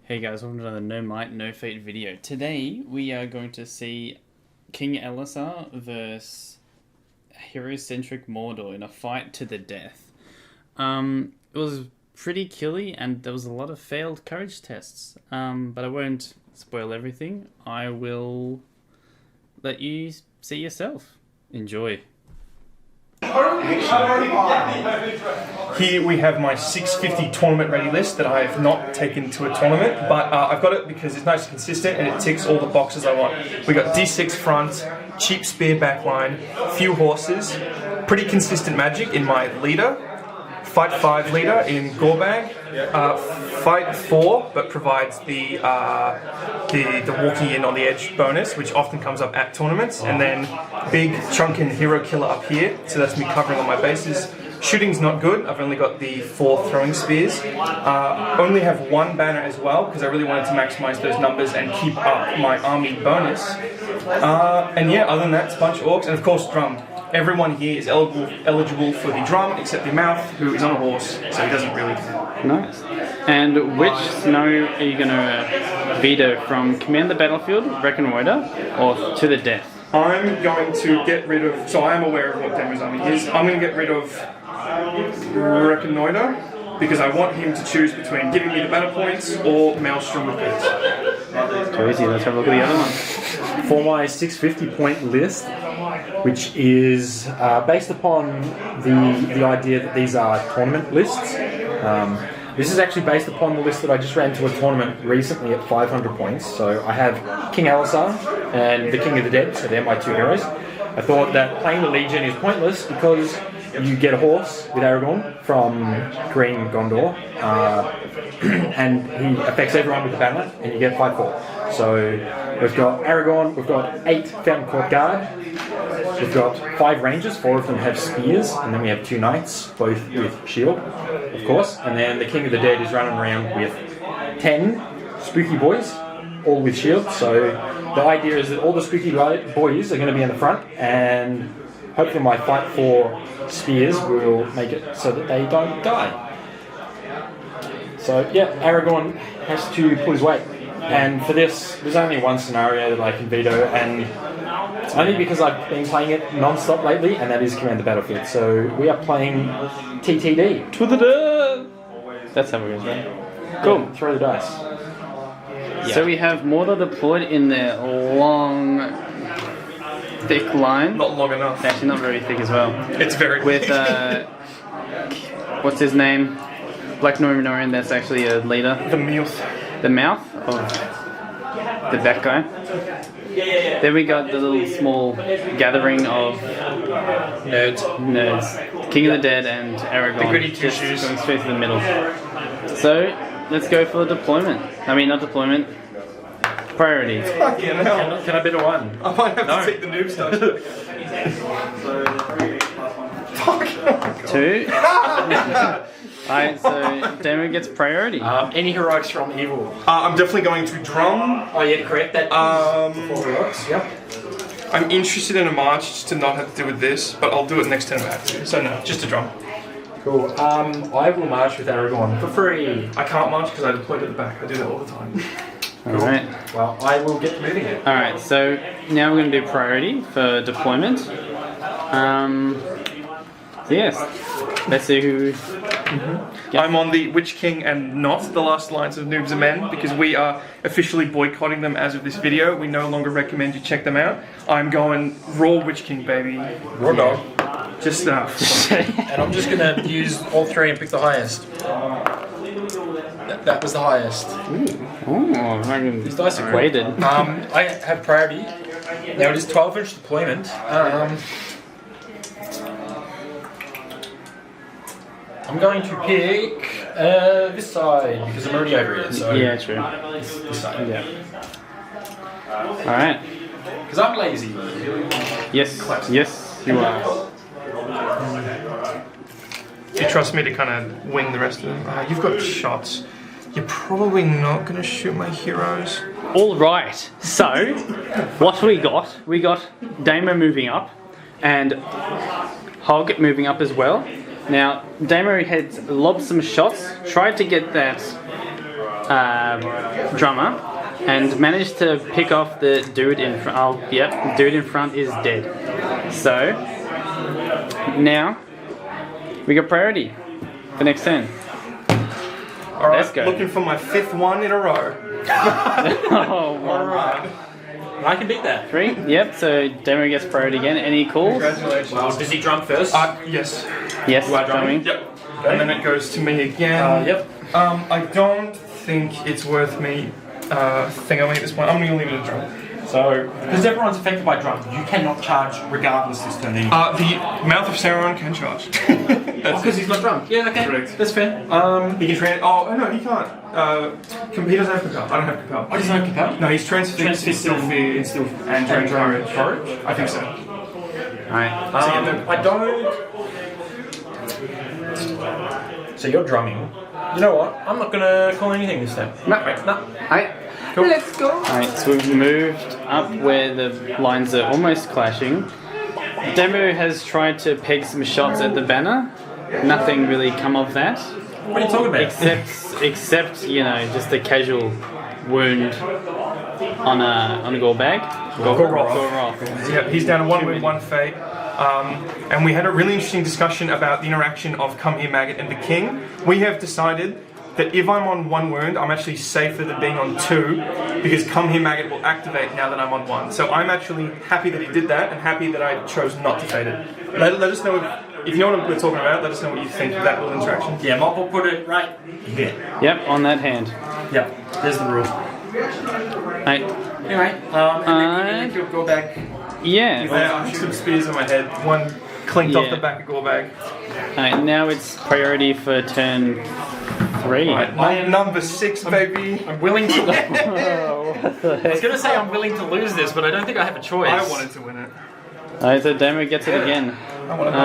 Hey guys, welcome to another No Might, No Fate video. Today we are going to see King Elessar versus hero-centric Mordor in a fight to the death. It was pretty killy and there was a lot of failed courage tests, but I won't spoil everything. I will let you see yourself. Enjoy. Here we have my 650 tournament ready list that I have not taken to a tournament, but I've got it because it's nice and consistent and it ticks all the boxes I want. We got D6 front, cheap spear backline, few horses, pretty consistent magic in my leader, fight 5 leader in Gorbag, fight 4 but provides the walking in on the edge bonus, which often comes up at tournaments, and then big chunkin' hero killer up here, so that's me covering all my bases. Shooting's not good, I've only got the 4 throwing spears. Only have 1 banner as well, because I really wanted to maximize those numbers and keep up my army bonus. And yeah, other than that, it's a bunch of orcs, and of course drum. Everyone here is eligible for the drum, except the mouth, who is on a horse, so he doesn't really care. Nice. And which scenario are you going to veto from Command the Battlefield, Reconnoiter, or To the Death? I'm going to get rid of, so I am aware of what Demo's army is. I'm going to get rid of Reconnoiter, because I want him to choose between giving me the battle points or Maelstrom with boots. Too easy, let's have a look at the other one. For my 650 point list, which is based upon the idea that these are tournament lists. This is actually based upon the list that I just ran to a tournament recently at 500 points. So I have King Elessar and the King of the Dead, so they're my 2 heroes. I thought that playing the Legion is pointless because you get a horse with Aragorn from Green Gondor, and he affects everyone with the banner, and you get 5-4. So we've got Aragorn, we've got 8 Fountain Court Guard, we've got 5 Rangers, 4 of them have spears, and then we have 2 Knights, both with shield, of course, and then the King of the Dead is running around with 10 spooky boys, all with shield. So the idea is that all the spooky boys are going to be in the front, and hopefully my fight 4 spears will make it so that they don't die. So yeah, Aragorn has to pull his weight. And for this, there's only one scenario that I can veto, and it's only because I've been playing it non-stop lately, and that is Command the Battlefield. So we are playing TTD. To the death! That's how it goes, right? Cool. Yeah, throw the dice. Yeah. So we have Mordor deployed in their long, thick line. Not long enough. Actually, not very thick as well. It's very with thick. What's his name? Black Norinorian, that's actually a leader. The mouth. The mouth of that guy. Then we got the little small gathering of nerds. King of the Dead and Aragorn. The goody just two-shoes. going straight to the middle. So let's go for deployment. I mean, not deployment. Priority. Fucking hell. Can I bid a 1? I might have to take the noob stuff. 2. Alright, so Damon gets priority. Any heroics from evil? I'm definitely going to drum. Oh yeah, correct. That is before heroics. Yep. I'm interested in a march just to not have to do with this, but I'll do it next time I have to. So no, just a drum. Cool. I will march with Aragorn for free. I can't march because I deployed at the back. I do that all the time. Alright. Well, I will get moving it. Alright, so now we're going to do priority for deployment. So yes, let's see who... Yep. I'm on the Witch King and not the Last Alliance of Noobs and Men, because we are officially boycotting them as of this video. We no longer recommend you check them out. I'm going raw Witch King, baby. Raw dog. Just And I'm just going to use all 3 and pick the highest. That was the highest. These dice are weighted. I have priority. Now it is 12-inch deployment. I'm going to pick this side because I'm already over here. So Yeah, true. this side. Yeah. Alright. Because I'm lazy. Yes, yes, you are. Do you trust me to kind of wing the rest of them? You've got shots. You're probably not going to shoot my heroes. Alright, so what we got? We got Damo moving up and Hog moving up as well. Now, Damo had lobbed some shots, tried to get that drummer and managed to pick off the dude in front. Oh, yep, dude in front is dead. So now we got priority for next turn. All right, Let's go. looking for my 5th one in a row. Oh, All right. I can beat that. 3. Yep. So Demo gets priority again. Any calls? Congratulations. Well, does he drum first? Yes. Yes. Do I drum? drumming. Yep. And then it goes to me again. Yep. I don't think it's worth me thingaming at this point. I'm going to leave it a drum. So, because everyone's affected by drum, you cannot charge regardless this turn. The Mouth of Sauron can charge. Because he's not drunk. Yeah, okay. Correct. That's fair. He can oh no, he can't. He doesn't have compel. I don't have compel. Oh, does he have compel? No, he's transfixed, still fear, and drain courage. I think so. Alright. I don't. So you're drumming. You know what? I'm not gonna call anything this time. No. No. Alright. Let's go. Alright, so we've moved up where the lines are almost clashing. Demo has tried to peg some shots at the banner. Nothing really come of that. What are you talking about? Except you know, just a casual wound on a Gorbag. Goroth. Yeah, he's down to 1 wound, 1 fate. And we had a really interesting discussion about the interaction of Come Here Maggot and the King. We have decided that if I'm on 1 wound, I'm actually safer than being on 2, because Come Here Maggot will activate now that I'm on 1. So I'm actually happy that he did that, and happy that I chose not to fade it. Let us know if you know what we're talking about. Let us know what you think of that little interaction. Yeah, Mop will put it right here. Yep, on that hand. Yep, there's the rule. Right. Anyway, and then you go back. Yeah. I have some spears on my head. One clinked off Yeah. the back of Gorbag. Alright, now it's priority for turn 3. I'm number 6, baby. I'm willing to. Oh, what the I was heck? gonna say I'm willing to lose this, but I don't think I have a choice. I wanted to win it. Alright, so Demo gets it again. I want to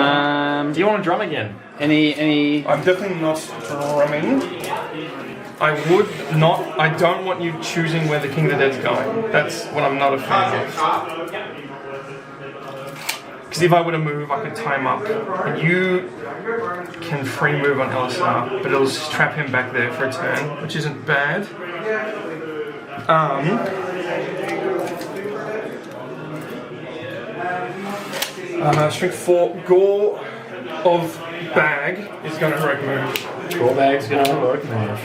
Do you want to drum again? Any I'm definitely not drumming. I don't want you choosing where the King of the Dead's going. That's what I'm not a fan of. Because if I were to move, I could time up. And you can free move on Elessar, but it'll just trap him back there for a turn, which isn't bad. Strength 4, Gore of Bag is going to heroic move. Gorbag's gonna heroic move.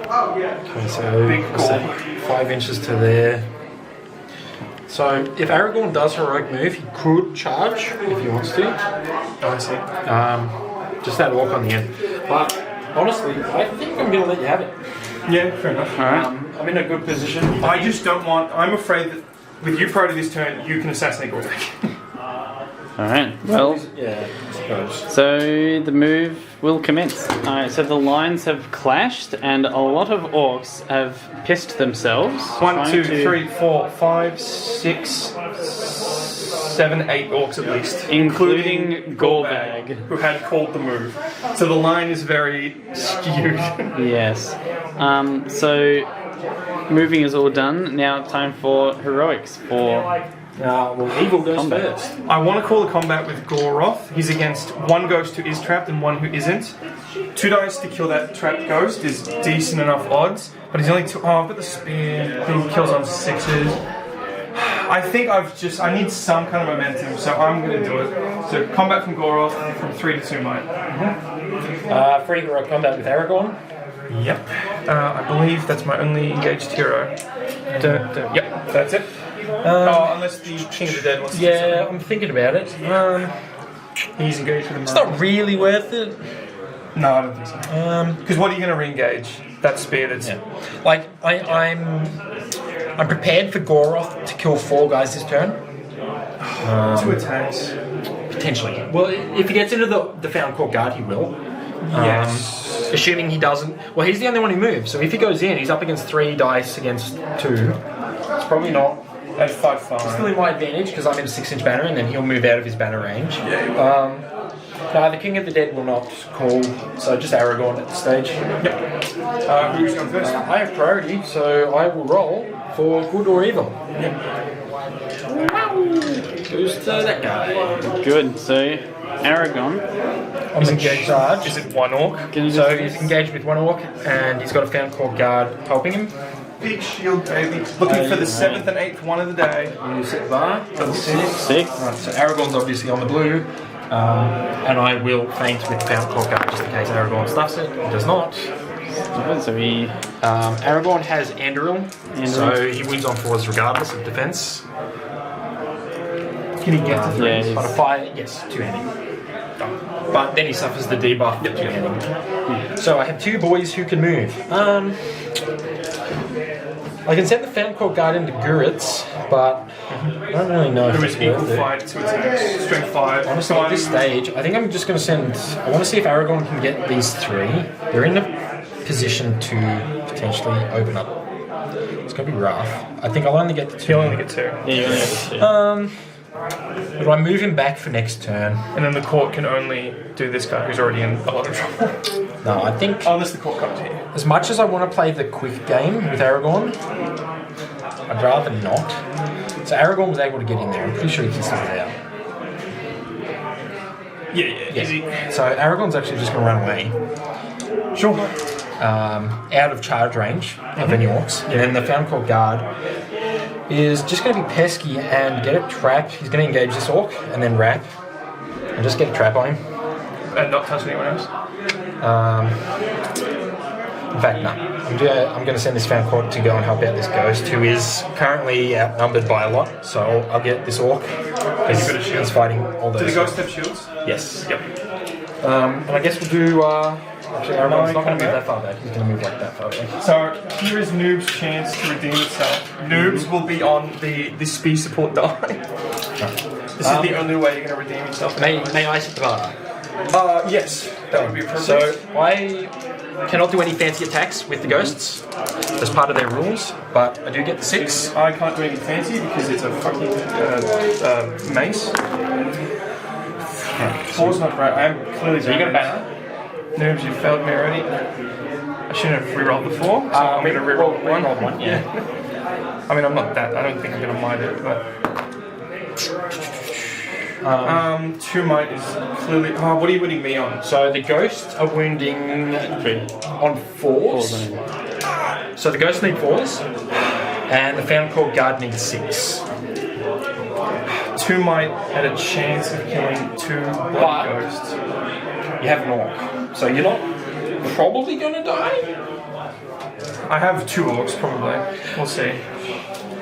Okay, so Big Gore. 5 inches to there. So if Aragorn does heroic move, he could charge if he wants to. I see. Just that walk on the end. But honestly, I think I'm gonna let you have it. Yeah, fair enough. Alright. I'm in a good position. I just don't want. I'm afraid that with you prior to this turn, you can assassinate Gorbag. Alright, well, Yeah, I suppose. so the move will commence. Alright, so the lines have clashed and a lot of orcs have pissed themselves. 1, trying 2, to- 3, 4, 5, 6, 7, 8 orcs at least. Including Gorbag. Who had called the move. So the line is very skewed. Yes. So moving is all done. Now time for heroics for Well, evil goes Combat. first. I want to call the combat with Goroth. He's against 1 ghost who is trapped and 1 who isn't. 2 dice to kill that trapped ghost is decent enough odds, but he's only 2. Oh, I've got the spear who kills on 6s. I think I need some kind of momentum, so I'm going to do it. So combat from Goroth from 3 to 2 might. Free heroic combat with Aragorn. Yep. I believe that's my only engaged hero. Yep, that's it. Unless the King of the Dead wants to do Yeah, I'm thinking about it. something. He's engaged with him. It's not really worth it. No, I don't think so. Because what are you going to re-engage? That spear that's... Yeah. Like I'm prepared for Goroth to kill 4 guys this turn. 2 attacks. Potentially. Well, if he gets into the Found Court Guard, he will. Yes. Assuming he doesn't. Well, he's the only one who moves. So if he goes in, he's up against 3 dice against 2. It's probably not. At 5/5. Still in my advantage because I'm in a 6-inch banner, and then he'll move out of his banner range. Yeah. No, the King of the Dead will not call. So just Aragorn at this stage. Yep. Who's going first? I have priority, so I will roll for good or evil. Yep. Who's that guy? good. So Aragon. On the charge. Is it one orc? So he's engaged with one orc, and he's got a Found Core guard helping him. Big shield, baby. Looking for the 7th and 8th one of the day. You set bar. For the 6th. Right, so Aragon's obviously on the blue, and I will feint with Found Core guard just in case Aragon stuffs it. He does not. So he... Aragon has Anduril, so he wins on 4s regardless of defense. Can he get to 3? Yeah, But a fire, yes, two-handing. But then he suffers the debuff of two-handing. So I have 2 boys who can move. I can send the Found Core guard into Guritz, but I don't really know if Who it's is equal worth it. fight, 2 attacks, strength 5. Honestly, at this stage, I think I'm just going to send... I want to see if Aragon can get these 3. They're in a position to potentially open up. It's going to be rough. I think I'll only get the 2. He'll only get 2. Yeah, you only have 2. But I move him back for next turn. And then the court can only do this guy who's already in a lot of trouble. No, I think... Unless the court comes here. As much as I want to play the quick game with Aragon, I'd rather not. So Aragon was able to get in there. I'm pretty sure he can still get out. Yeah, easy. So Aragon's actually just going to run away. Sure. Out of charge range of any orcs. And then the Found Core guard is just going to be pesky and get a trap. He's going to engage this orc and then wrap and just get a trap on him. And not touch anyone else? In fact, no. I'm going to send this Found Core to go and help out this ghost who is currently outnumbered by a lot. So I'll get this orc because he's fighting all those. Do the ghosts have shields? Yes. Yep. And I guess we'll do... Actually, Aragon's not going to move that far back. He's going to move like that far back. So here is Noob's chance to redeem itself. Noob's will be on the speed support die. This is the only way you're going to redeem yourself. May I set the bar? Yes, that would be appropriate. So I cannot do any fancy attacks with the ghosts as part of their rules, but I do get the 6. I can't do anything fancy because it's a fucking mace. 4's not great. I am clearly. So you got a banner? Noobs, you failed me already. I shouldn't have rerolled the 4, so I'm going to reroll 1. Reroll 1, yeah. I mean, I'm not that. I don't think I'm going to mind it, but. 2 might is clearly. Oh, what are you winning me on? So the ghosts are wounding 3. on 4s. So the ghosts need 4s, and the Found Core guard needs 6. 2 might had a chance of killing 2 blood ghosts. You have an orc, so you're not probably going to die. I have 2 orcs probably. We'll see.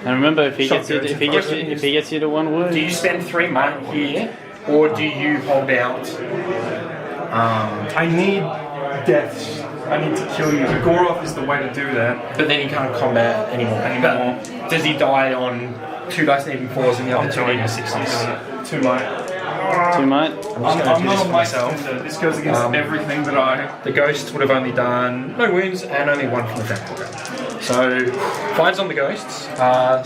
And remember, if he gets you to 1 wound, Do you spend 3 might here, or do you hold out? I need deaths. I need to kill you. The Goroth is the way to do that. But then he can't combat anymore. But does he die on 2 dice needing 4s and the other 2 needing 6s? 2 might. 2 might. I'm not on myself. This goes against everything that I. The ghost would have only done no wounds and only 1 from the Found Core guard. So 5's on the ghosts.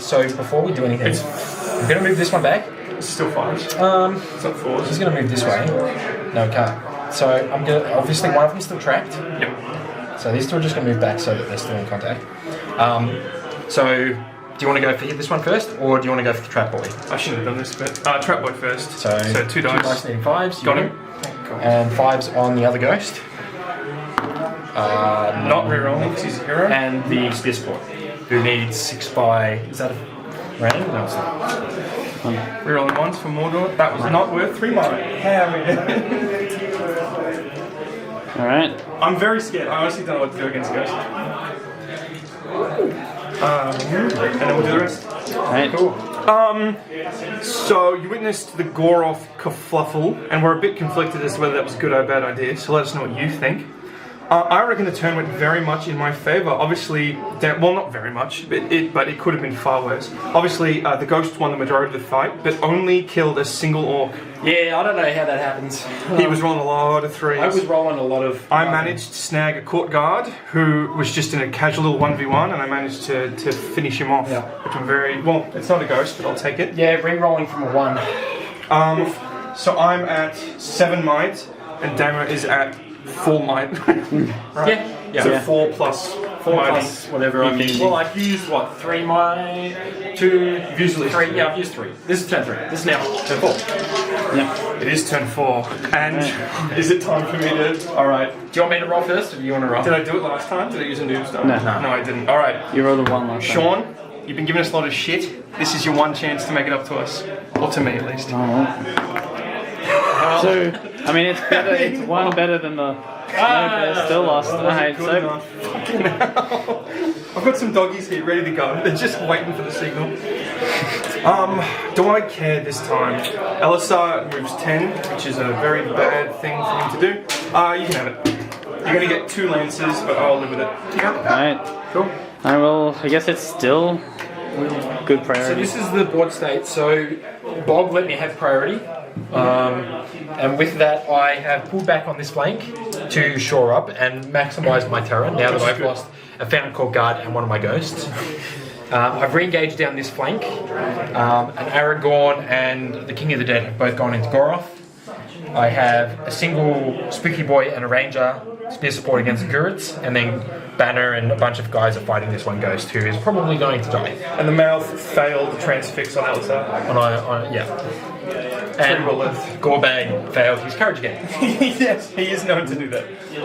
So before we do anything, I'm going to move this one back. It's still 5s. It's not 4s. He's going to move this way. No, can't. So I'm going to. Obviously, one of them's still trapped. Yep. So these 2 are just going to move back so that they're still in contact. So do you want to go for this one first, or do you want to go for the trap boy? I shouldn't have done this, but trap boy first. So 2 dice. 2 dice needing 5s. Got him. And 5's on the other ghost. Not rerolling because he's a hero. And the spear support, who needs 6 by. Is that a random? No, it's not. Rerolling 1s for Mordor. That was not worth 3 might. Alright. I'm very scared. I honestly don't know what to do against Ghost. And then we'll do the rest. Alright. Cool. So you witnessed the Goroth kerfluffle, and we're a bit conflicted as to whether that was a good or a bad idea, so let us know what you think. I reckon the turn went very much in my favour. Obviously, well, not very much, but it could have been far worse. Obviously, the Ghost won the majority of the fight, but only killed a single orc. Yeah, I don't know how that happens. He was rolling a lot of 3s. I was rolling a lot of... I managed to snag a court guard who was just in a casual little 1v1, and I managed to finish him off. Yeah. Which I'm very... Well, it's not a ghost, but I'll take it. Yeah, re-rolling from a 1. So I'm at 7 might, and Damo is at 4 might. Right? Yeah. So 4 plus 4 mighty. plus whatever I mean. Well, I've used, 3 might? 2... You've used at least 3. Yeah, I've used 3. This is turn 3. This is now turn 4. Yep. It is turn 4, and is it time for me to? All right. Do you want me to roll first, or do you want to roll? Did I do it last time? Did I use a noob stone? No. No, I didn't. All right. You rolled a 1 last time. Sean, you've been giving us a lot of shit. This is your one chance to make it up to us, or to me at least. So, I mean, it's better. It's 1 better than the. No, still lost. Alright, Good so enough. Fucking hell. I've got some doggies here ready to go. They're just waiting for the signal. Do I care this time? Elessar moves 10, which is a very bad thing for him to do. You can have it. You're gonna get 2 lances, but I'll live with it. alright, Cool. I will. I guess it's still good So priority. this is the board state. So Bob let me have priority, and with that I have pulled back on this flank to shore up and maximise my terror. Now that I've lost a Fountain Court Guard and one of my ghosts, I've re-engaged down this flank. And Aragorn and the King of the Dead have both gone into Goroth. I have a single Spooky Boy and a Ranger spear support against Gurits, and then Banner and a bunch of guys are fighting this one ghost who is probably going to die. And the mouth failed the transfix on Elessar. And Gorbag failed his courage game. Yes, he is known to do that.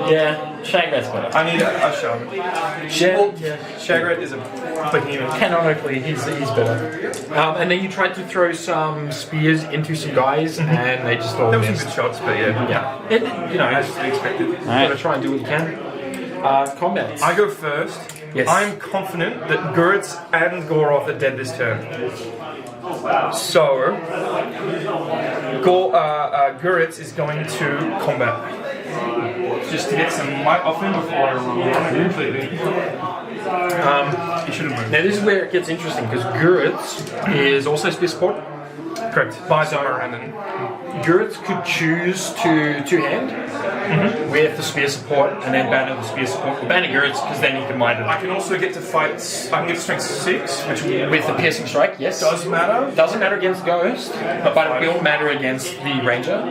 Yeah, Shagrat's better. I need a shaman. Shagrat is a behemoth. Canonically, he's better. And then you tried to throw some spears into some guys, and they just all There were some missed. good shots, but yeah. It, As expected. you gotta try and do what you can. Combat. I go first. Yes. I'm confident that Gurits and Goroth are dead this turn. So, Gurits is going to combat. Just to get some might off him before I run completely. He should have moved. Now this is where it gets interesting, because Gurits is also spear support. Correct. By Zomaran. Gurits could choose to two-hand with the spear support and then banner the spear support. Banner Gurits, because then he can mind I it. can also get to fight. I can get to strength 6, which With the piercing strike, yes. does matter. Doesn't matter against Ghost, but it will matter against the Ranger.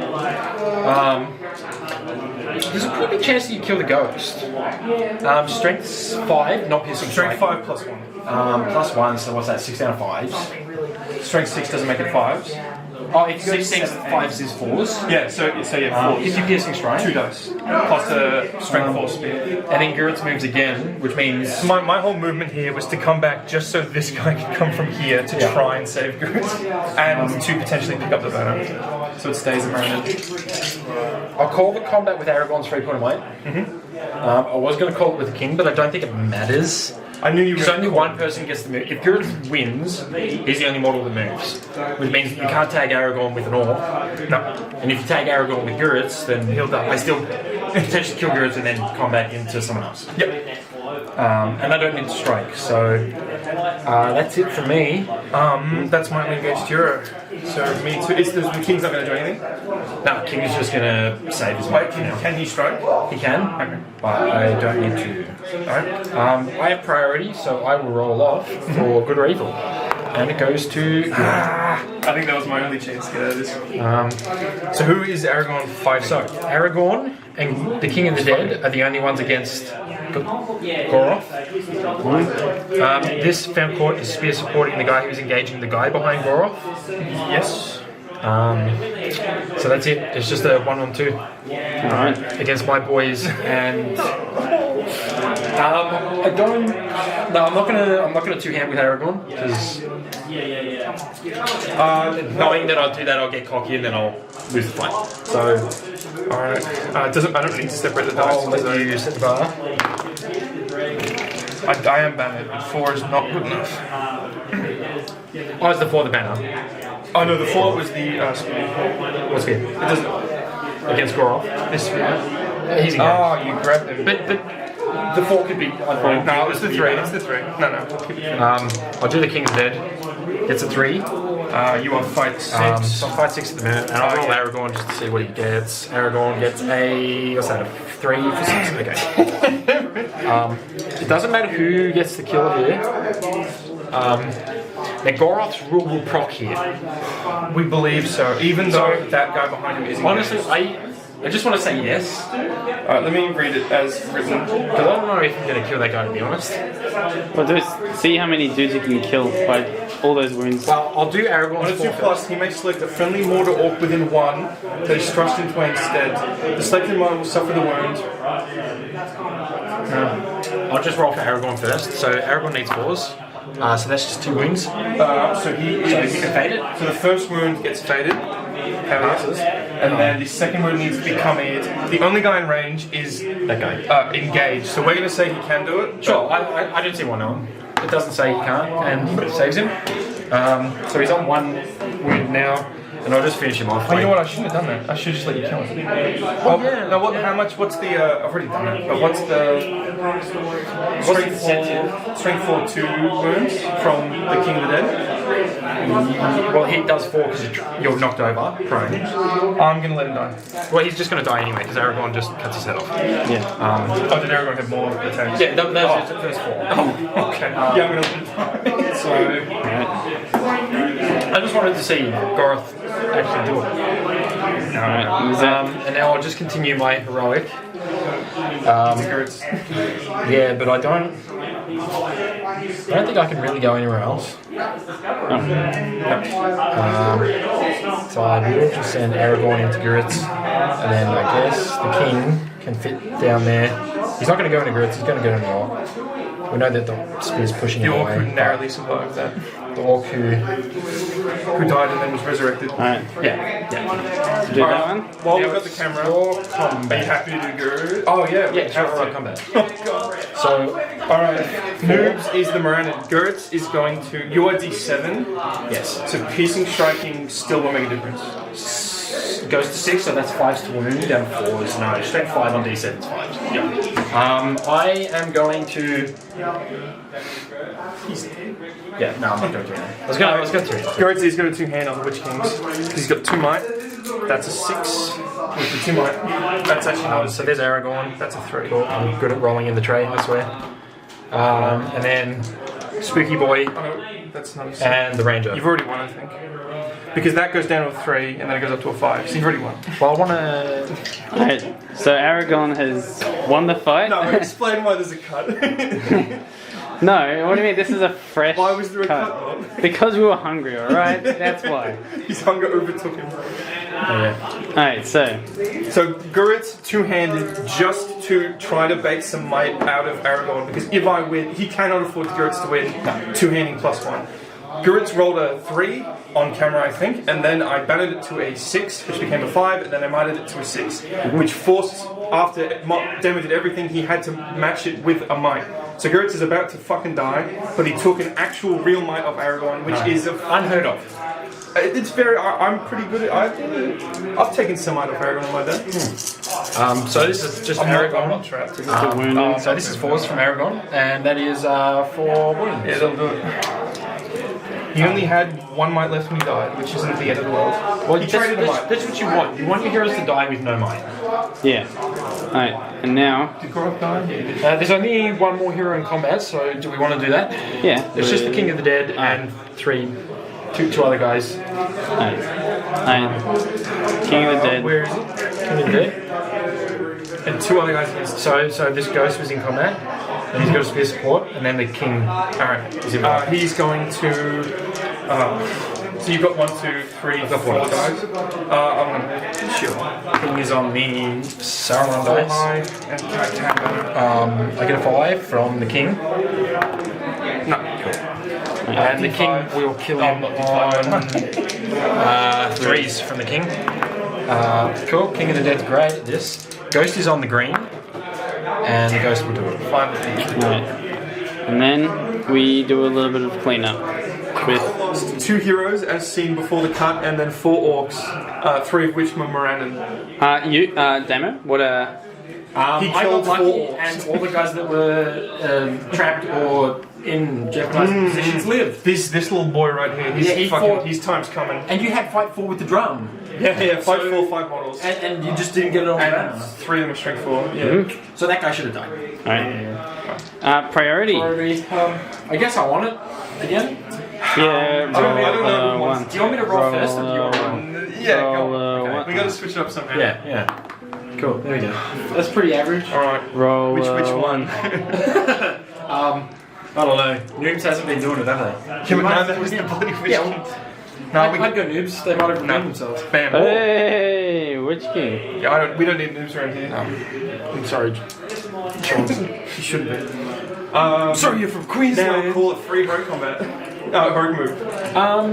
There's a pretty big chance that you kill the Ghost. Strength's 5, not piercing Strength strike. 5 plus 1. Plus 1, so what's that? 6 out of 5s. Strength 6 doesn't make it 5s. Oh, it's 6 things, 5s is 4s. Yeah, so yeah, 4. If you piercing strike. 2 dice. Plus a strength 4 spear. And then Gurits moves again, which means My whole movement here was to come back just so this guy could come from here to try and save Gurits. And to potentially pick up the banner. So it stays around. I'll call the combat with Aragorn's 3-point weight. I was going to call it with the King, but I don't think it matters. I knew you were Because only one person gets the move. If Gurits wins, he's the only model that moves. Which means that you can't tag Aragorn with an orc. No. And if you tag Aragorn with Gurits, then he'll die. I still potentially kill Gurits and then combat into someone else. Yep. And I don't need to strike, so that's it for me. That's my only engaged hero. So me too. The King's not going to do anything. No, King is just going to save his Wait, life now. can he strike? He can, Okay. but I don't need to. Alright. I have priority, so I will roll off for good or evil. And it goes to good. I think that was my only chance to get out of this. So who is Aragorn fighting? So, Aragorn and the King of the Dead are the only ones against Goroth. This Fountain Court is spear supporting the guy who's engaging the guy behind Goroth. Yes. So that's it. It's just a 1-on-2 Alright. against my boys, and I don't. No, I'm not gonna two-hand with Aragorn because knowing that I'll do that, I'll get cocky and then I'll lose the fight. So Alright. I don't really need to separate the dice. I'll let you set the bar. I am banned, but 4 is not good enough. Oh, it's the 4 the banner. Oh no, the 4 was the spear. What's good? It doesn't. Against Goroth. This spear. He's engaged. Oh, you grabbed him. But the 4 could be. No, it's the 3. It's the 3. No. Keep it. I'll do the King of the Dead. Gets a 3. You are fight 6. So I'm fight 6 at the minute, and I'll roll Aragorn just to see what he gets. Aragorn gets a, what's that, a 3 for 6? Okay. It doesn't matter who gets the kill here. Now Goroth's rule will proc here. We believe so, even though that guy behind him is Honestly, I just want to say yes. Alright, let me read it as written. Because I don't know if I'm going to kill that guy, to be honest. Well, just see how many dudes you can kill by all those wounds. Well, I'll do Aragorn's On a 2 plus, he may select a friendly Mordor orc within 1 that is thrust into way instead. The selected model will suffer the wound. I'll just roll for Aragorn first. So Aragorn needs 4s. So that's just 2 wounds. So he can fade it? So the first wound gets faded. Passes. And then the second wound needs to be commied. The only guy in range is That guy. engaged. So we're going to say he can do it. Sure, I don't see why no. It doesn't say he can't, and it saves him. So he's on 1 wound now, and I'll just finish him off. Oh, you know what? I shouldn't have done that. I should just let you kill him. Oh, yeah. No, how much? What's the? I've already done it. But what's the? Strength 4 2 wounds from the King of the Dead. Well, he does 4 because you're knocked over, prone. I'm gonna let him die. Well, he's just going to die anyway because Aragorn just cuts his head off. Yeah. Oh, did Aragorn have more attacks? Yeah, that's the first 4. Oh, okay. Yeah, I'm gonna let him die. So, I just wanted to see Goroth actually do it. Alright. And now I'll just continue my heroic. Yeah, but I don't think I can really go anywhere else. So I will just send Aragorn into Guritz, and then I guess the king can fit down there. He's not going to go into Guritz, he's going to go into the orc. We know that the spear's pushing him the orc away. who narrowly survived that. The orc who died and then was resurrected. Alright. yeah. Do that one? While we've got the camera, are you combat. happy to go? Oh yeah, Yeah, sure, combat. Oh god. So, Alright, Noobs is the Moran and Guritz is going to. You are D7. yes. So piercing, striking still will make a difference. It goes to 6, so that's 5s to wound, down 4s. No, strength 5 on D7 is 5. Yeah. I am going to. Yeah, no, I'm not going to do it. I was going to. Guritz is got a 2-hand on the Witch Kings because he's got 2 might. That's a 6 with the 2 might. That's actually not. So there's Aragorn. That's a 3. Cool. I'm good at rolling in the tray, I swear. And then Spooky Boy Oh, no, that's not a 6. and the Ranger. You've already won, I think. Because that goes down to a 3 and then it goes up to a 5. So you've already won. Well, I want to. Alright. So Aragorn has won the fight. No, explain why there's a cut. No, what do you mean? This is a fresh Why was there a cut? Because we were hungry, alright? That's why. His hunger overtook him. Alright, so Guritz 2-handed just to try to bait some might out of Aragorn because if I win, he cannot afford Guritz to win 2-handing +1. Guritz rolled a 3 on camera, I think, and then I batted it to a 6, which became a 5, and then I mighted it to a 6, which forced, after Demo did everything, he had to match it with a might. So Guritz is about to fucking die, but he took an actual real might of Aragorn, which is Unheard of. It's very. I'm pretty good at. I've taken some might of Aragorn in my day. So this is just I'm Aragorn. not trapped. So this is 4s from Aragorn, and that is 4 wounds. Yeah, that'll do it. He only had 1 might left when he died, which isn't the end of the world. Well, that's what you want. You want your heroes to die with no might. yeah. Alright, and now Did Goroth die? There's only 1 more hero in combat, so do we want to do that? yeah. It's just the King of the Dead and two other guys. Alright. King of the Dead. Where is he? King of the Dead. And 2 other guys against. So this ghost was in combat, and he's got a spear support, and then the king. Alright. Is in He's going to. So you've got 1, 2, 3, 4 guys. I'm gonna chill. King is on the Sauron dice. High and attack. I get a 5 from the king, No. and the king will kill him on 3s from the king. Cool. King of the Dead's great at this. Ghost is on the green, and the ghost will do it. Fine with me. Alright. And then we do a little bit of cleanup with 2 heroes as seen before the cut, and then 4 orcs, 3 of which were Morannon. Damo, what He I killed got 4 lucky, orcs. and all the guys that were trapped or in jeopardized positions lived. This little boy right here, He fought- his time's coming. And you had fight 4 with the drum. Yeah, 5 models. And you just didn't get it on the And ground. 3 of them are strength 4. Yeah. So that guy should have died. Alright. Priority. I guess I want it again. Yeah, I don't know who one. wants Do you want me to roll first or do you want to roll? Yeah, go Roll, on. one. We gotta switch it up somehow. Yeah. Cool. There we go. That's pretty average. All right. Roll. Which one? I don't know. Noobs hasn't been doing it, have they? No, that was the bloody which Yeah, king. No, I'd go noobs. They might have renamed themselves. Bam. Hey, which king? Yeah, we don't need noobs around here. I'm sorry. You shouldn't be. Sorry, you're from Queensland. Now call it free hero combat. Hero move. How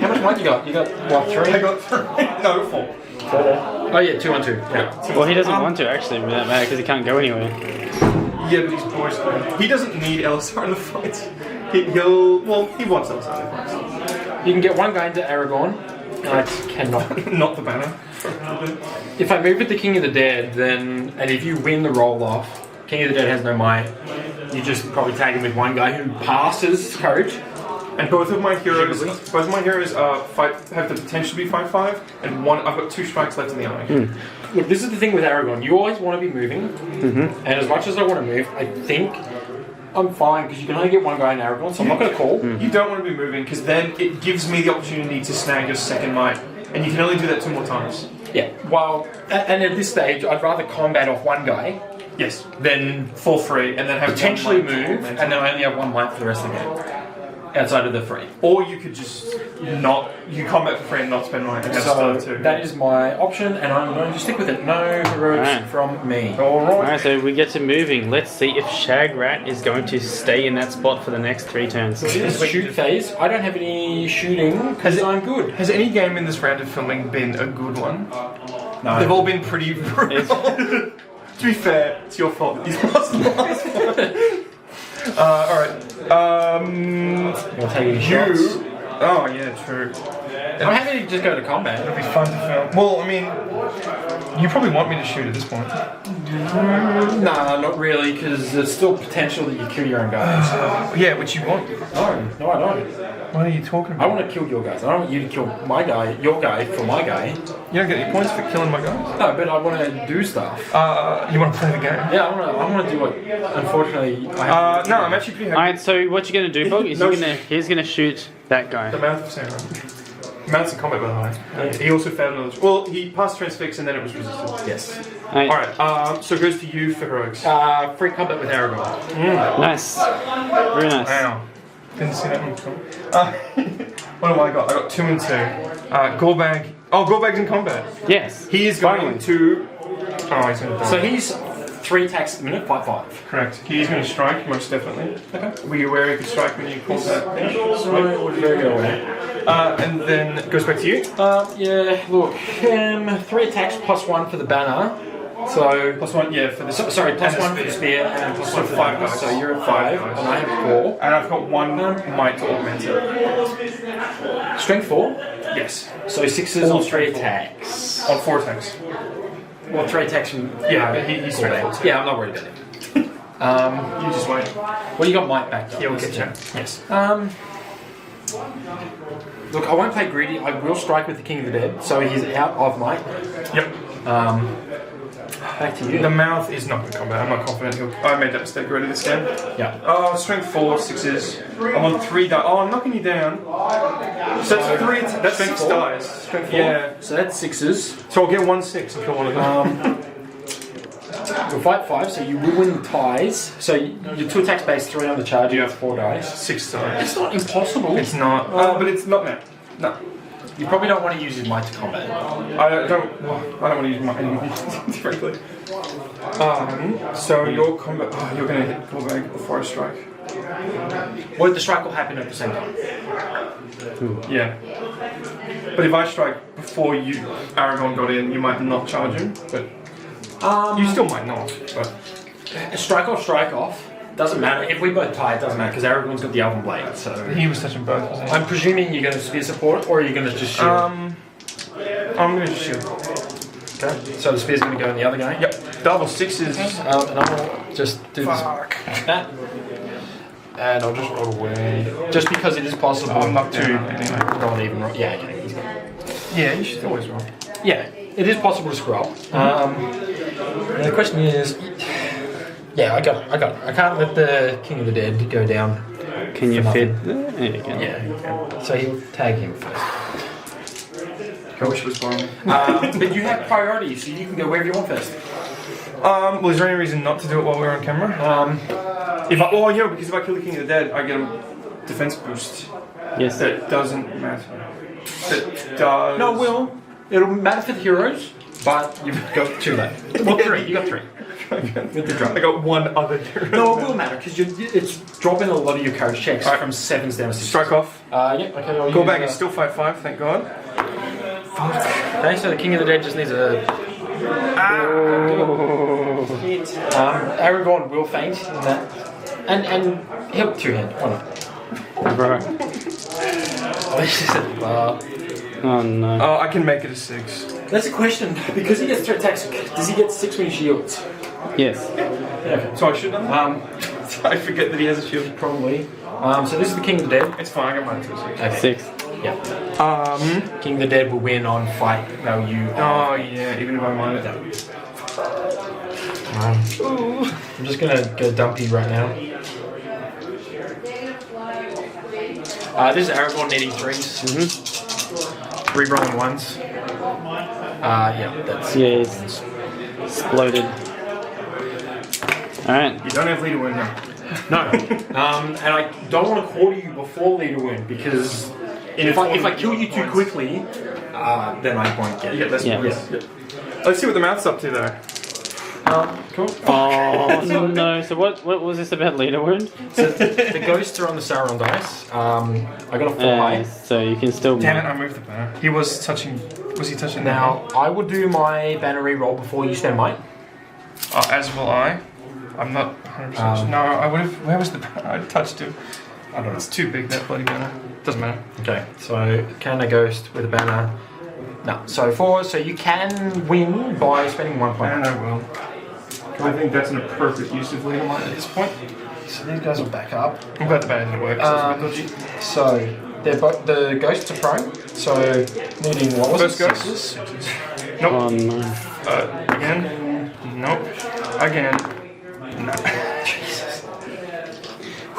much might you got? You got what? 3? I got 3. No, 4. 4. Oh yeah, 2 on 2. Yeah. Well, he doesn't want to actually, for that matter, because he can't go anywhere. Yeah, but he's boys. He doesn't need Elessar in the fights. He wants Elessar in the fights. You can get one guy into Aragorn. I cannot. Not the banner. If I move with the King of the Dead, then and if you win the roll off, King of the Dead has no might. You just probably tag him with one guy who passes courage. And both of my heroes have the potential to be 5/5, and I've got 2 strikes left in the army. Look, this is the thing with Aragorn. You always want to be moving, and as much as I want to move, I think I'm fine because you can only get one guy in Aragorn, so I'm not going to call. You don't want to be moving because then it gives me the opportunity to snag your second might, and you can only do that 2 more times. Yeah. Well, and at this stage, I'd rather combat off one guy. Yes. Than For free, and then have potentially one might move, and then I only have one might for the rest of the game. Outside of the free. Or you could just you combat for free and not spend money. So that is my option, and I'm going to stick with it. No heroics from me. Alright, so we get to moving. Let's see if Shagrat is going to stay in that spot for the next 3 turns. This shoot phase. I don't have any shooting because I'm good. Has any game in this round of filming been a good one? No. They've all been pretty brutal. To be fair, it's your fault that you lost the last one. Alright. We'll take any shots. Oh, yeah, true. I'm happy to just go to combat. It'll be fun to film. Well, I mean, you probably want me to shoot at this point. Nah, not really, because there's still potential that you kill your own guys. Yeah, which you want. No, I don't. What are you talking I about? want to kill your guys. I don't want you to kill my guy, your guy, for my guy. You don't get any points for killing my guys. No, but I want to do stuff. You want to play the game? Yeah, I want to do what. Unfortunately, I have. No, I'm actually pretty happy. Alright, so what you gonna do, Bog? Is he's gonna shoot that guy. The mouth of Sauron. Mouth's in combat, by the way. He also failed another. Well, he passed transfix and then it was resisted. Yes. Alright, so it goes to you for heroics. Free combat with Aragorn. Nice. Very nice. Wow. Didn't see that one coming. What have I got? I got 2 and 2. Gorbag. Oh, Gorbag's in combat. Yes. He is going to. Oh, he's going to die. So he's 3 attacks a minute, 5/5. Correct. He's going to strike, most definitely. Okay. Were you aware he could strike when you called that? Very good away. And then it goes back to you. Yeah, look. 3 attacks plus 1 for the banner. So. +1, yeah, for the. Sorry, plus 1 for the spear and plus 1 for the 5 banner. guys. So you're at 5, and I have 4. And I've got 1 might to augment it. Strength 4? Yes. So 6s on 3 attacks. On 4 attacks. Well, 3 attacks from. Yeah, he's straight. Yeah, I'm not worried about it. You just wait. Well, you got might back though. He'll get you. Yes. Look, I won't play greedy. I will strike with the King of the Dead, so he's out of might. Yep. Back to you. The mouth is not going to combat. I'm not confident. I made that mistake already this game. Yeah. Oh, strength 4, 6s. I'm on 3 die. Oh, I'm knocking you down. So that's 3. That's 6 dies. Strength 4. Yeah. So that's 6s. So I'll get 1 6 and kill one of them. You'll fight 5, so you will win the ties. So your 2 attacks base 3 on the charge. You have 4 dice. 6 dies. It's not impossible. It's not. But it's not now. No. You probably don't want to use his might to combat. I don't want to use my frankly. So your combat. Oh, you're going to hit Gorbag before I strike. Well, the strike will happen at the same time. Yeah. But if I strike before Aragorn got in, you might not charge him. But you still might not. But strike off. Doesn't matter. If we both tie, it doesn't matter because Aragorn's got the Elven Blade. So he was touching both. Wasn't he? I'm presuming you're going to spear support, or are you going to just shield? I'm going to shield. Okay. So the spear's going to go in the other guy. Yep. Double 6s. And I'll just do that. And I'll just roll away. Just because it is possible I'm not to roll an even roll. Yeah, okay. He's good. Yeah, you should always roll. Yeah, it is possible to screw up. The question is. Yeah, I got it. I can't let the King of the Dead go down. Can you fit? There you go. Yeah. So he'll tag him first. I wish it was fine. But you have priority, so you can go wherever you want first. Well, is there any reason not to do it while we're on camera? Because if I kill the King of the Dead, I get a defense boost. Yes. That doesn't matter. That does. No, it will. It'll matter for the heroes, but you've got 2 left. Well, 3. You got 3. With the drop. I got 1 other hero. No, it will matter because it's dropping a lot of your courage checks from 7s down to 6. Strike off. Okay. I'll Go use, back. It's still 5/5. Thank God. Okay, so the King of the Dead just needs a. Aragorn will faint in that, and he'll 2-hand. Why not? Bro. This is a bar. Oh no. Oh, I can make it a 6. That's a question because he gets 3 attacks. Does he get 6 when he shields? Yes. Okay. So I should have. I forget that he has a shield. Probably. So this is the King of the Dead. It's fine. I got mine to a 6. Okay. 6. Yeah. King of the Dead will win on fight value. Oh yeah, even if I mind it. I'm just gonna go dumpy right now. This is Aragorn needing 3s. Rerolling 1s. Yeah, that's. Yeah, he's exploded. Alright. You don't have leader wound now. No. And I don't want to quarter you before leader wound because if I kill you too quickly, then I won't get it. You get less points. Yeah. Let's see what the mouth's up to though. Cool. Oh no, so what was this about leader wound? So the ghosts are on the Sauron dice. I got a 4 high. So you can still... Damn it, I moved the banner. He was touching... Was he touching Now, I will do my banner reroll before you spend mine. As will I. I'm not 100% sure. No, I would have... Where was the banner? I touched him. I don't know. It's too big, that bloody banner. Doesn't matter. Okay, so can a ghost with a banner? No. So 4, so you can win by spending 1 point. And I will. I think that's an appropriate use of leader mine at this point. So these guys will back up. I'm glad the banner didn't work. So they're both the ghosts are prone. So needing what was First it? ghost? 6s? Nope. Oh no. Again? Nope. Again? No.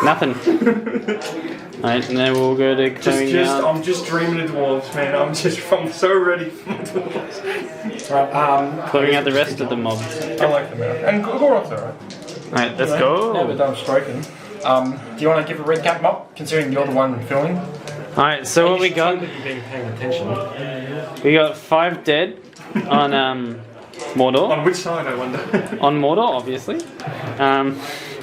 Nothing. Alright, and then we'll go to clearing out. I'm just dreaming of dwarves, man. I'm so ready for my dwarves. Right, Clearing out the rest of the mob. I like the mouth. And Gorov's alright. Alright, let's go. Never done stroking. Do you want to give a recap, Mob? Considering you're the one filming. Alright, so what we got? You've been paying attention. We got 5 dead on Mordor. On which side, I wonder? On Mordor, obviously.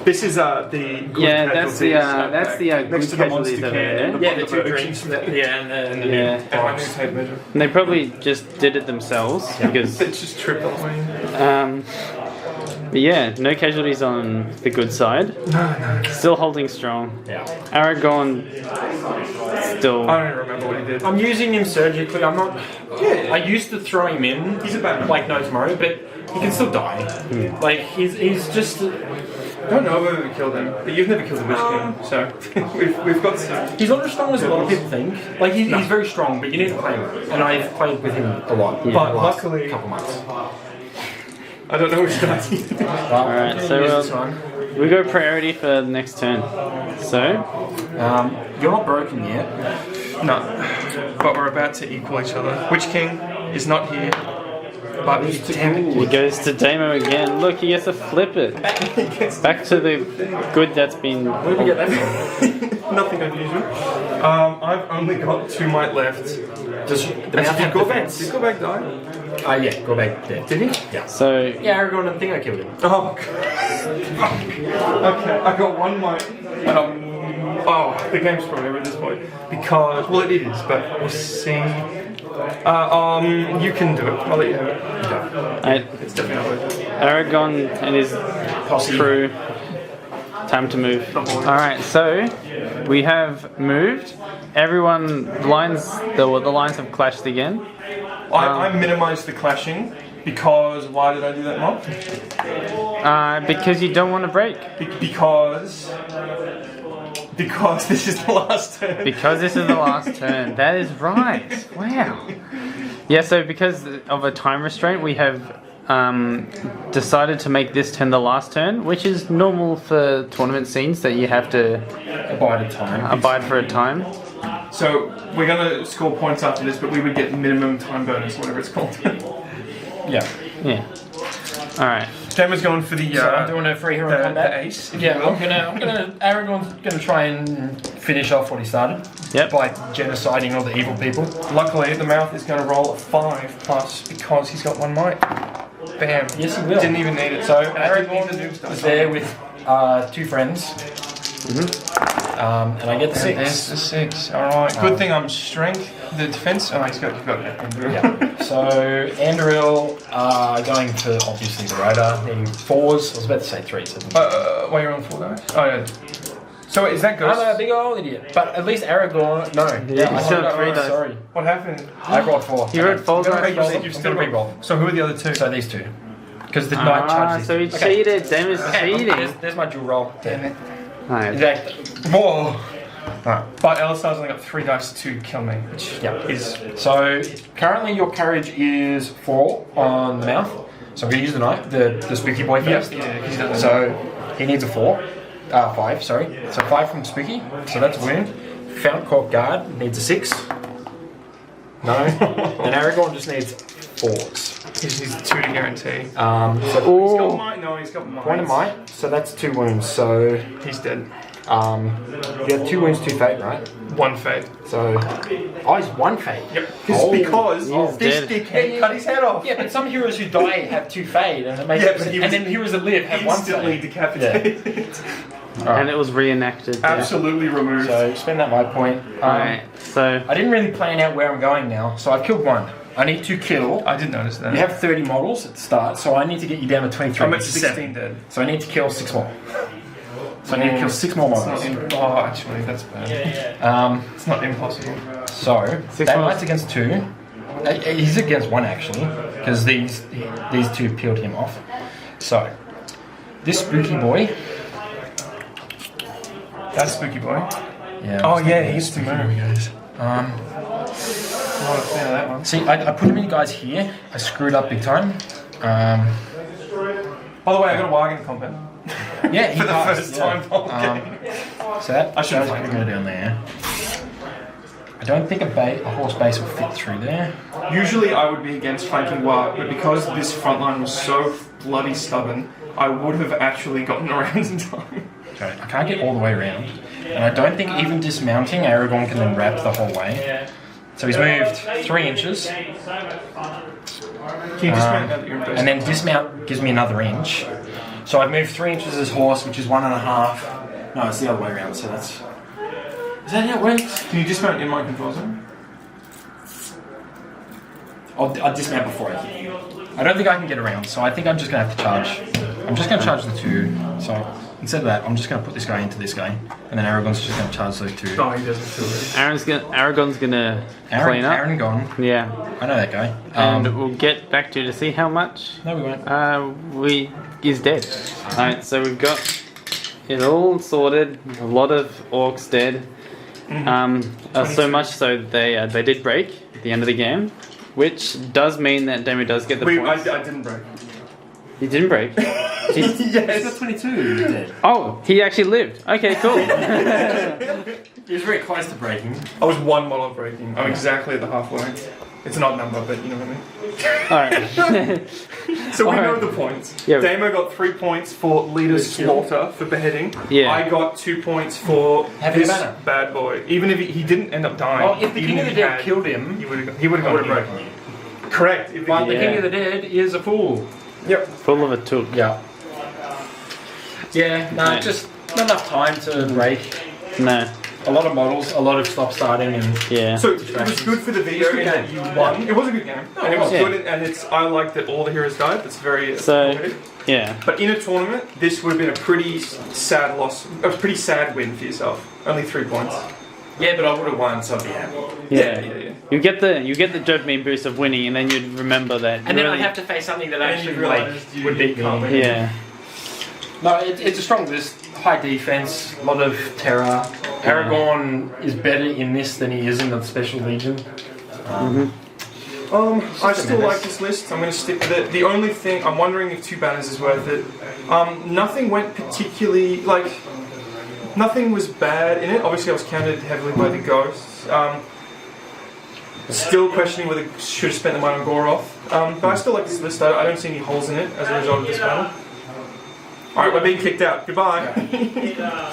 This is the good that's the next good to the monster casualties over can. there. Yeah, the 2 drinks. Yeah, and the Yeah. And my new tape measure. And they probably just did it themselves because. It's just triple me. But yeah, no casualties on the good side. No. Still holding strong. Yeah. Aragorn still. I don't even remember what he did. I'm using him surgically. I'm not. Yeah. I used to throw him in. He's a bad man. Like no tomorrow, but he can still die. Like he's just. I don't know whether we killed him, but you've never killed the Witch King, so we've got some. He's not as strong as a lot of people think. Like he's very strong, but you need to play him. And I've played with him a lot. Yeah. But the last luckily, couple months. I don't know which dice. Alright, so we go priority for the next turn. So, you're not broken yet. No, but we're about to equal each other. Witch King is not here, but he's he goes to Damo again. Look, he gets to flip it. Back to the good that's been. Where did we get that from? Nothing unusual. I've only got 2 might left. Does the mouth have defense? Did Gorbag die? Yeah, go back there. Did he? Yeah. So, Yeah, Aragorn, I think I killed him. Oh, okay, I got 1 might. The game's probably over at this point. Because, well, it is, but we'll see. You can do it. I'll let you have it. It's definitely not worth it. Aragorn and his crew. Time to move. Alright, so we have moved. Everyone, the lines have clashed again. I minimized the clashing because why did I do that, Mob? Because you don't want to break. Because this is the last turn. Because this is the last turn. That is right. Wow. Yeah, so because of a time restraint, we have decided to make this turn the last turn, which is normal for tournament scenes that you have to abide for a time. So we're gonna score points after this, but we would get minimum time bonus, whatever it's called. Yeah. Yeah. Alright. Damo's going for the. So I'm doing a free hero combat. The ace. Yeah, I'm gonna. Aragorn's gonna try and finish off what he started. Yep. By genociding all the evil people. Luckily, the mouth is going to roll a 5+ because he's got 1 might. Bam. Yes, he will. Didn't even need it. So Aragorn is there with 2 friends. And I get the 6. There's the 6. Alright. Good thing I'm strength. The defense. Oh, you've got it. Yeah. So Andoril going for obviously the Raider. Needing 4s. I was about to say 3s. Why you're on 4 dice? Oh yeah. So is that ghost? I'm a big old idiot. But at least Aragorn. No. Yeah, you still have 3 dice. Sorry. What happened? I rolled 4. You rolled 4 dice. You've still re-roll. So who are the other 2? So these 2. Because the knight charges. So he cheated. Damon's cheating. There's my dual roll. Damn it. Alright. Exactly. Whoa. But Elessar's only got 3 dice to kill me, which is... So, currently your courage is 4 on the mouth. So I'm going to use the knight, the spooky boy first. Yeah, he's done that. So, he needs a 4. 5, sorry. So 5 from spooky, so that's a wound. Fountain Court Guard needs a 6. No. And Aragorn just needs 4s. He just needs 2 to guarantee. So He's got might. No, he's got might. 1 of might, so that's 2 wounds. So, He's dead. you have 2 wounds, 2 fate, right? 1 fate. So, he's 1 fate. Yep. Because this dickhead cut his head off. Yeah, but some heroes who die have 2 fade, and it makes Yeah, but he was and then heroes that live have 1 instantly fade. decapitated. And it was reenacted. Yeah. Absolutely removed. So spend that life point. Alright, so I didn't really plan out where I'm going now, so I've killed 1. I need to kill. I did notice that. You have 30 models at the start, so I need to get you down to 23. I'm at which is 16 dead. So I need to kill 6 more. So I need to kill 6 more models. Actually, that's bad. It's not impossible. So Six that models. knight's against 2. He's against 1 actually, because these 2 peeled him off. So this spooky boy. That's spooky boy. Yeah. Oh yeah, he gets to spooky move. boy goes. I'm not a fan of that one. See, I put him in guys here. I screwed up big time. By the way, I got a wagon combat. Yeah, he For the passed, first yeah. time the whole game. So that I should have put flanked him down there. I don't think a horse base will fit through there. Usually I would be against flanking War, but because this front line was so bloody stubborn, I would have actually gotten around in time. Okay, I can't get all the way around. And I don't think even dismounting, Aragorn can then wrap the whole way. So he's moved 3 inches. Can you dismount now that you're in base? And then dismount gives me another inch. So I've moved 3 inches as horse, which is 1.5. No, it's the other way around, so that's... Is that how it works? Can you dismount in my control zone? I'll dismount before I hit you. I don't think I can get around, so I think I'm just going to have to charge. I'm just going to charge the 2. So instead of that, I'm just going to put this guy into this guy. And then Aragorn's just going to charge those 2. Oh, he doesn't feel it. Aragorn's gonna clean up. Aaron gone. Yeah. I know that guy. And we'll get back to see how much No, we won't. he's dead. Alright, so we've got it all sorted. A lot of orcs dead. So much so they did break at the end of the game, which does mean that Demo does get the points. I didn't break. He didn't break. Yes. He's got 22. He's dead. Oh, he actually lived. Okay, cool. He was very close to breaking. I was 1 model of breaking. I'm exactly at the halfway. It's an odd number, but you know what I mean. Alright. So we know Alright. the points. Yeah. Damo got 3 points for leader's slaughter for beheading. Yeah. I got 2 points for Having a this banner. bad boy. Even if he didn't end up dying. Well, if the even King of the he Dead had, killed him, he would have gone broken broken. you. Correct. If But the Yeah. King of the Dead is a fool. Yep. Full of a took. Yeah. Yeah, no, Yeah. just not enough time to break. No. A lot of models, a lot of stop starting, and Yeah. So it was good for the video in that you won. It was a good game, and it was Yeah. good. And I like that all the heroes died. That's very So- competitive. Yeah. But in a tournament, this would have been a pretty sad loss. A pretty sad win for yourself. Only 3 points. yeah, but I would have won, so I'd be happy. Yeah. Yeah. You get the dopamine boost of winning, and then you'd remember that. And then really, I'd have to face something that And actually you realised like, you would beat can't me. win. Yeah. No, it's a strong list. High defense, a lot of terror. Aragorn is better in this than he is in the Special Legion. I still like this list. I'm going to stick with it. The only thing, I'm wondering if 2 banners is worth it. Nothing went particularly, nothing was bad in it. Obviously I was counted heavily by the ghosts. Still questioning whether I should have spent the money on Goroth. But I still like this list. I don't see any holes in it as a result of this battle. Alright, we're being kicked out. Goodbye.